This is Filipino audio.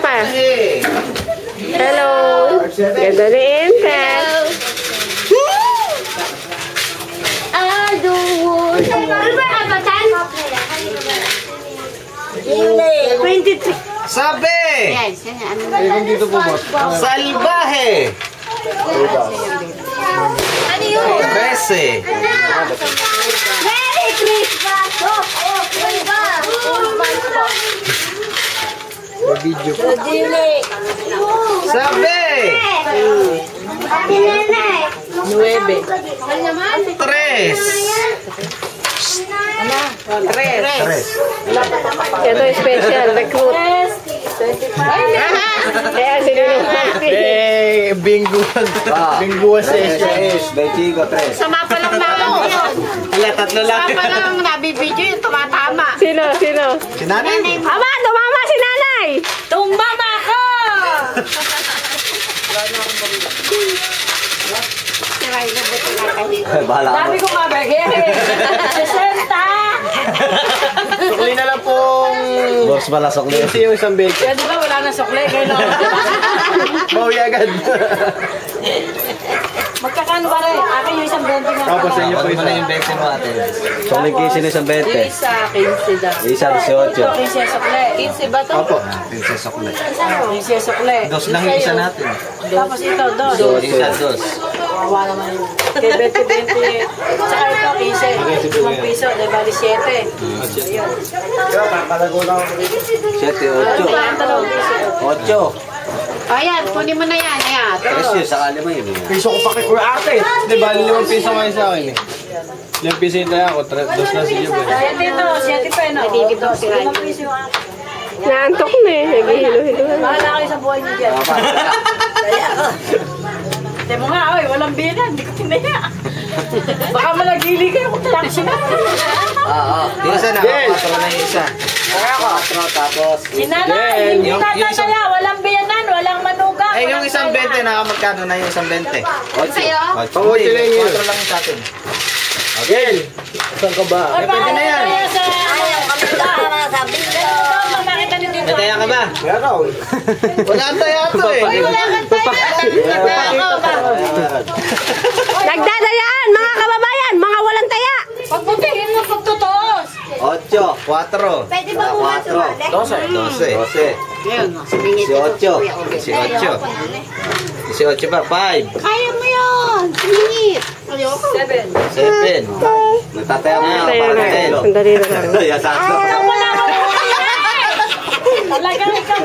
pa. Hello. Ganda ni Intel. Aduh. 23. Sabi! Dito po ba? Salbahe! Ano yun? Bese! Merry Christmas! May video po. Sabi! 9. 3! Tres. Ito yung special recruit. Kaya sinunod. Binguan. Binguan session. 23. Sama pa lang namin yun. Wala, tatlo lang. Sama pa lang nabibidyo yung tumatama. Sino? Si nanay? Ama, tumama si nanay! Tumama ka! Bahala ka. Sabi ko mabagay. 60! Sukli na lang pong... Boss pala sokli. Kasi yung isang belt. Kaya di ba wala na sukli? Kaya lang. Bawi agad. Magkakano ba rin? Akin yung isang 20 nga. Tapos sa inyo po Ano isa. yung bese mo ate? Sokli kisi na isang Yung 20. isa, 15 daw. Isa, 18. Ito, 15 sukli. 15 ba ito? Opo. Princess sokli. 15 sukli. Dos lang yung isa natin. Tapos ito, dos. Isa, dos. Kawawa naman yun. Kaya 20-20. Tsaka ito, 15. 5 piso. Di bali 7. Ayun. Palago lang ako dito. 7, Ang 2 piso. 8. Ayan, kunin mo na yan. Ayan. Presyo, sakali mo yun. Piso ko pa kay Kuya Ate. Di ba, 5 piso ngayon sa akin eh. 5 piso yung tayo ako. 2 na si Jube. Ayan dito, 7 pa no? Nagtitipid si Ryan. 5 piso yung akin. Naantok na eh. Naghihilo-hilo na. Bahala kayo sa buhay niyo dyan. Sabi mo nga, oy, walang bilan. Hindi ko tinaya. Baka malagili kayo kung taksi na. Oo. Isa na, 4 na yung isa. 4 tapos. Sinanay, hindi yung isang- tatataya. Walang biyanan, walang manugang. Eh, yung isang 20 na magkano na yung isang 20? 8. Sa'yo? Pang-8 lang yun. 4 lang sa atin. Again. Saan ka ba? Oy, pwede na yan. Ayaw kami na. Sabi ko, makita niyo dito. May taya ka ba? Meron. Wala ang taya to eh. Oy, wala kang tayo. Nagdadayaan, mga kababayan, mga walang taya. Pagputihin mo pagtutos. 8, 4. Pwede ba bukas 12. 12. Yun, sumingit. 18. 18. 18 pa, 5. Kaya mo yun. Sumingit. 7. 7. Nagtataya mo na, Tayo para na. telo. Sandali na lang. Yasakto. Wala ka mo. Talagang ikaw.